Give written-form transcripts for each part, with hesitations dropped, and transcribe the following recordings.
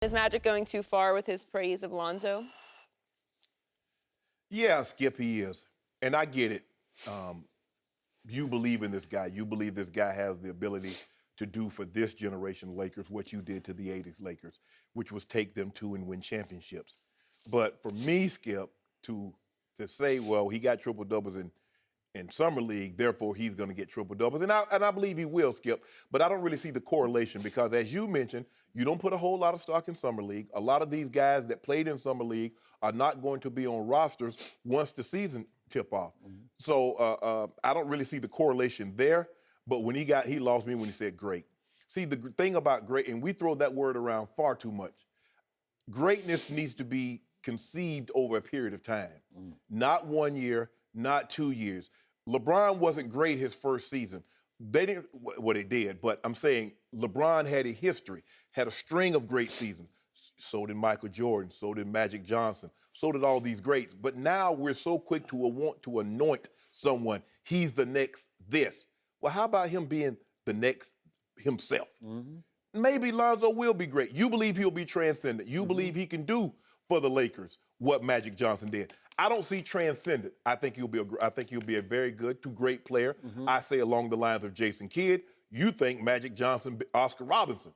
Is Magic going too far with his praise of Lonzo? Yeah, Skip, he is. And I get it. You believe in this guy. You believe this guy has the ability to do for this generation Lakers what you did to the 80s Lakers, which was take them to and win championships. But for me, Skip, to say, well, he got triple doubles in summer league, therefore he's going to get triple doubles, and I believe he will, Skip. But I don't really see the correlation because, as you mentioned, you don't put a whole lot of stock in summer league. A lot of these guys that played in summer league are not going to be on rosters once the season tip off. Mm-hmm. So I don't really see the correlation there. But when he lost me when he said great. See, the thing about great, and we throw that word around far too much. Greatness needs to be conceived over a period of time, not 1 year, not 2 years. LeBron wasn't great his first season. They didn't, well, they did, but I'm saying LeBron had a history, had a string of great seasons. So did Michael Jordan, so did Magic Johnson, so did all these greats. But now we're so quick to want to anoint someone. He's the next this. Well, how about him being the next himself? Mm-hmm. Maybe Lonzo will be great. You believe he'll be transcendent. You believe he can do for the Lakers what Magic Johnson did. I don't see transcendent. I think he'll be a very good to great player. Mm-hmm. I say along the lines of Jason Kidd. You think Magic Johnson, Oscar Robertson.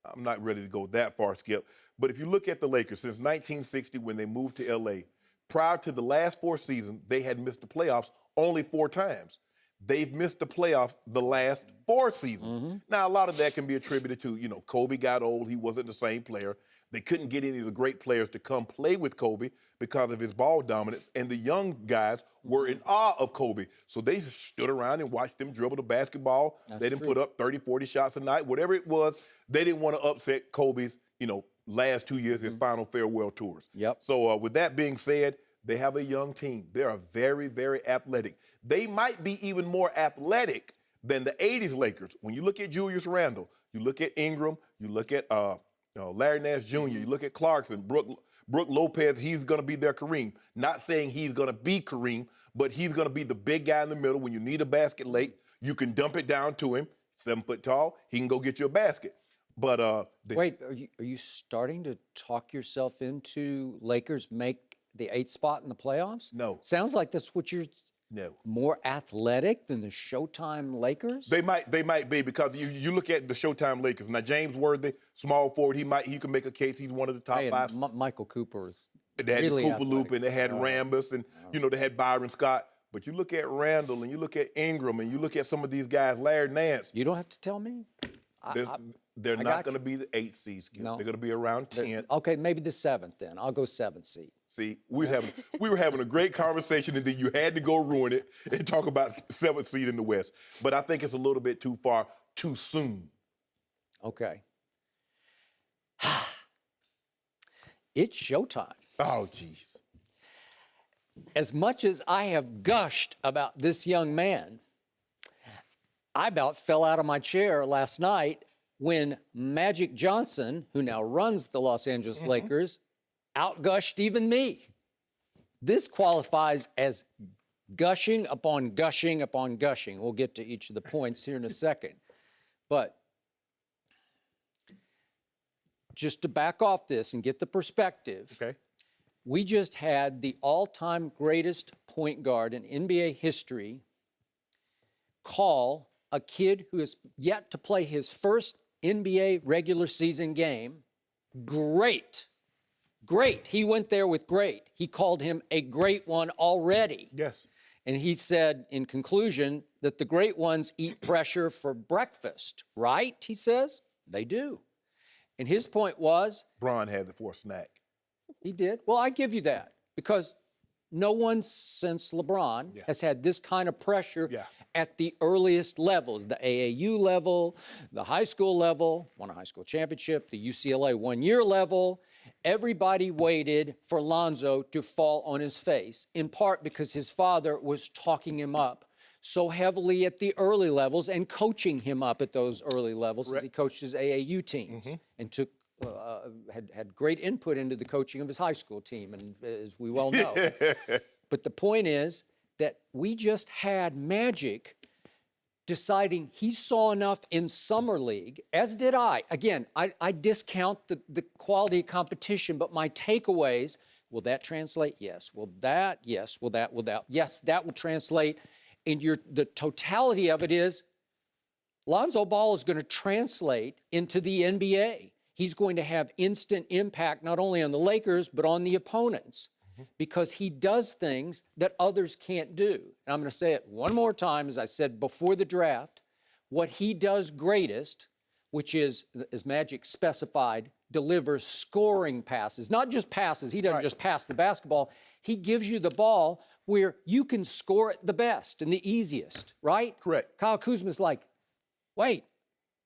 I'm not ready to go that far, Skip. But if you look at the Lakers since 1960 when they moved to L.A., prior to the last 4 seasons, they had missed the playoffs only 4 times. They've missed the playoffs the last 4 seasons. Mm-hmm. Now, a lot of that can be attributed to, Kobe got old. He wasn't the same player. They couldn't get any of the great players to come play with Kobe because of his ball dominance, and the young guys were in awe of Kobe. So they stood around and watched him dribble the basketball. They didn't put up 30, 40 shots a night, whatever it was. They didn't want to upset Kobe's, last 2 years, his final farewell tours. Yep. So with that being said, they have a young team. They are very, very athletic. They might be even more athletic than the 80s Lakers. When you look at Julius Randle, you look at Ingram, you look at Larry Nash Jr., you look at Clarkson, Brooke Lopez, he's going to be their Kareem. Not saying he's going to be Kareem, but he's going to be the big guy in the middle. When you need a basket late, you can dump it down to him. 7 foot tall, he can go get you a basket. But wait, are you starting to talk yourself into Lakers make the 8th spot in the playoffs? No. Sounds like that's what you're. No. More athletic than the Showtime Lakers? They might be because you look at the Showtime Lakers. Now, James Worthy, small forward, he can make a case he's one of the top 5. Michael Cooper is They had really the Cooper athletic. Loop, and they had Rambus, and, they had Byron Scott. But you look at Randall, and you look at Ingram, and you look at some of these guys, Larry Nance. You don't have to tell me. They're not going to be the 8th seed, Skip. No. They're going to be around 10th. Okay, maybe the 7th then. I'll go 7th seed. See, we were having a great conversation, and then you had to go ruin it and talk about 7th seed in the West. But I think it's a little bit too far, too soon. Okay. It's showtime. Oh, geez. As much as I have gushed about this young man, I about fell out of my chair last night when Magic Johnson, who now runs the Los Angeles Lakers, outgushed even me. This qualifies as gushing upon gushing upon gushing. We'll get to each of the points here in a second. But just to back off this and get the perspective, okay. We just had the all-time greatest point guard in NBA history call a kid who has yet to play his first NBA regular season game great. Great. He went there with great. He called him a great one already. Yes. And he said, in conclusion, that the great ones eat pressure for breakfast, right? He says, they do. And his point was... Bron had it for a snack. He did. Well, I give you that because no one since LeBron has had this kind of pressure at the earliest levels, the AAU level, the high school level, won a high school championship, the UCLA one-year level. Everybody waited for Lonzo to fall on his face, in part because his father was talking him up so heavily at the early levels and coaching him up at those early levels as he coached his AAU teams and took had great input into the coaching of his high school team, and as we well know. But the point is that we just had Magic deciding he saw enough in summer league, as did I. Again, I discount the quality of competition, but my takeaways, will that translate? Yes. Will that? Yes. Will that? Will that? Yes, that will translate. And the totality of it is Lonzo Ball is going to translate into the NBA. He's going to have instant impact not only on the Lakers, but on the opponents because he does things that others can't do. And I'm going to say it one more time, as I said before the draft, what he does greatest, which is, as Magic specified, delivers scoring passes, not just passes. He doesn't just pass the basketball. He gives you the ball where you can score it the best and the easiest, right? Correct. Kyle Kuzma's like, wait,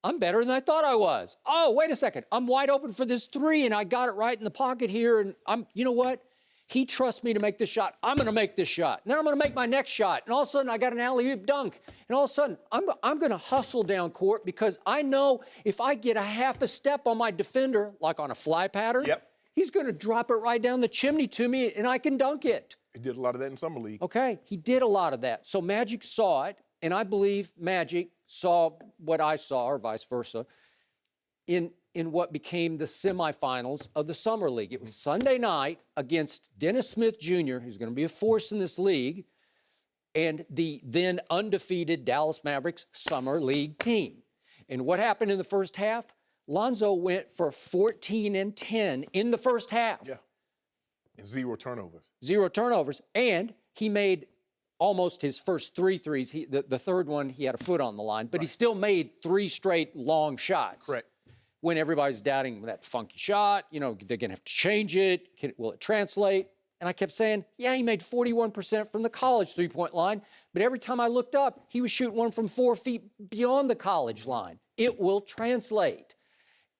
I'm better than I thought I was. Oh, wait a second. I'm wide open for this three, and I got it right in the pocket here, and you know what? He trusts me to make this shot. I'm going to make this shot. And then I'm going to make my next shot. And all of a sudden, I got an alley-oop dunk. And all of a sudden, I'm going to hustle down court because I know if I get a half a step on my defender, like on a fly pattern, he's going to drop it right down the chimney to me, and I can dunk it. He did a lot of that in summer league. Okay, he did a lot of that. So Magic saw it, and I believe Magic saw what I saw, or vice versa, in what became the semifinals of the Summer League. It was Sunday night against Dennis Smith Jr., who's going to be a force in this league, and the then undefeated Dallas Mavericks Summer League team. And what happened in the first half? Lonzo went for 14 and 10 in the first half. Yeah. And 0 turnovers. 0 turnovers. And he made almost his first 3 threes. The third one, he had a foot on the line, but he still made 3 straight long shots. Correct. When everybody's doubting that funky shot, you know, they're going to have to change it. Will it translate? And I kept saying, yeah, he made 41% from the college three-point line, but every time I looked up, he was shooting one from 4 feet beyond the college line. It will translate.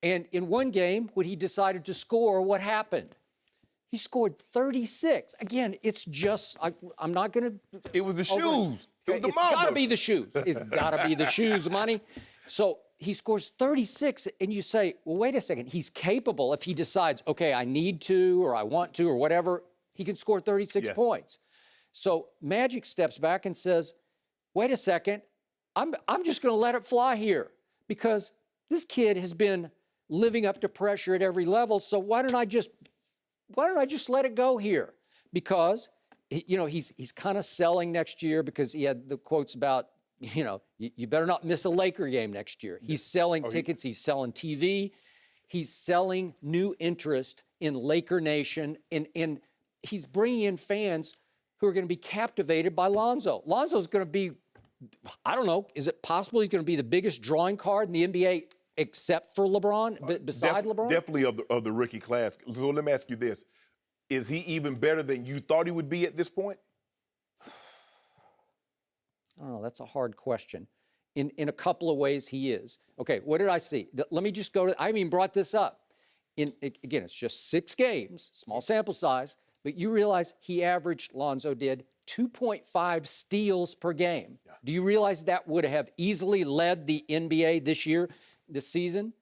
And in one game, when he decided to score, what happened? He scored 36. Again, it's just, I'm not going to... It was the shoes. It's got to be the shoes. It's got to be the shoes, money. So he scores 36, and you say, well, wait a second. He's capable if he decides, okay, I need to, or I want to, or whatever, he can score 36 points. So Magic steps back and says, wait a second, I'm just going to let it fly here because this kid has been living up to pressure at every level, so why don't I just let it go here? Because, you know, he's kind of selling next year because he had the quotes about, you know, you better not miss a Laker game next year. He's selling tickets. He's selling TV. He's selling new interest in Laker Nation. And he's bringing in fans who are going to be captivated by Lonzo. Lonzo's going to be, I don't know, is it possible he's going to be the biggest drawing card in the NBA except for LeBron, beside LeBron? Definitely of the rookie class. So let me ask you this. Is he even better than you thought he would be at this point? I don't know. That's a hard question. In a couple of ways, he is. Okay, what did I see? Let me just go to, I haven't even brought this up. Again, it's just 6 games, small sample size, but you realize he averaged, Lonzo did, 2.5 steals per game. Yeah. Do you realize that would have easily led the NBA this season?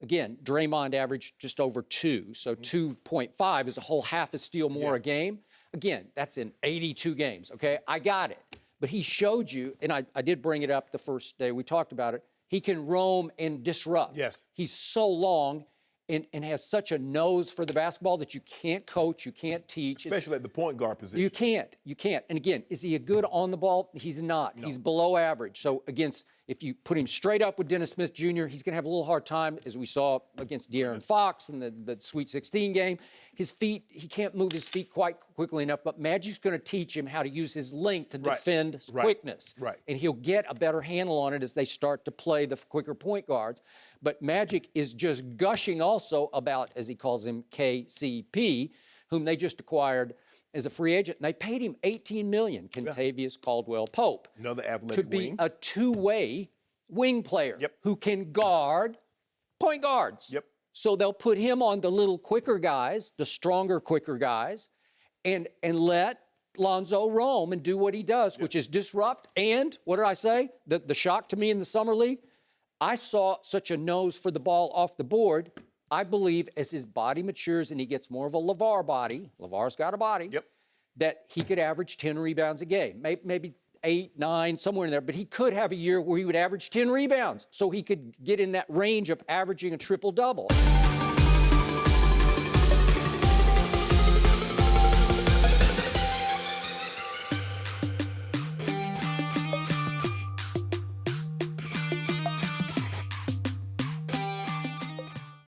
Again, Draymond averaged just over 2, so 2.5 is a whole half a steal more a game. Again, that's in 82 games, okay? I got it. But he showed you, and I did bring it up the first day we talked about it, he can roam and disrupt. Yes. He's so long and has such a nose for the basketball that you can't coach, you can't teach. Especially at the point guard position. You can't. And again, is he a good on the ball? He's not. No. He's below average. So if you put him straight up with Dennis Smith Jr., he's going to have a little hard time, as we saw against De'Aaron Fox in the Sweet 16 game. His feet, he can't move his feet quite quickly enough, but Magic's going to teach him how to use his length to defend quickness. Right. And he'll get a better handle on it as they start to play the quicker point guards. But Magic is just gushing also about, as he calls him, KCP, whom they just acquired as a free agent. And they paid him $18 million, Kentavious Caldwell-Pope. Another athletic to be a two-way wing player who can guard point guards. Yep. So they'll put him on the little quicker guys, the stronger, quicker guys, and let Lonzo roam and do what he does, which is disrupt. And what did I say? The shock to me in the Summer League, I saw such a nose for the ball off the board. I believe as his body matures and he gets more of a LeVar body, LeVar's got a body, that he could average 10 rebounds a game, maybe 8, 9, somewhere in there, but he could have a year where he would average 10 rebounds, so he could get in that range of averaging a triple-double.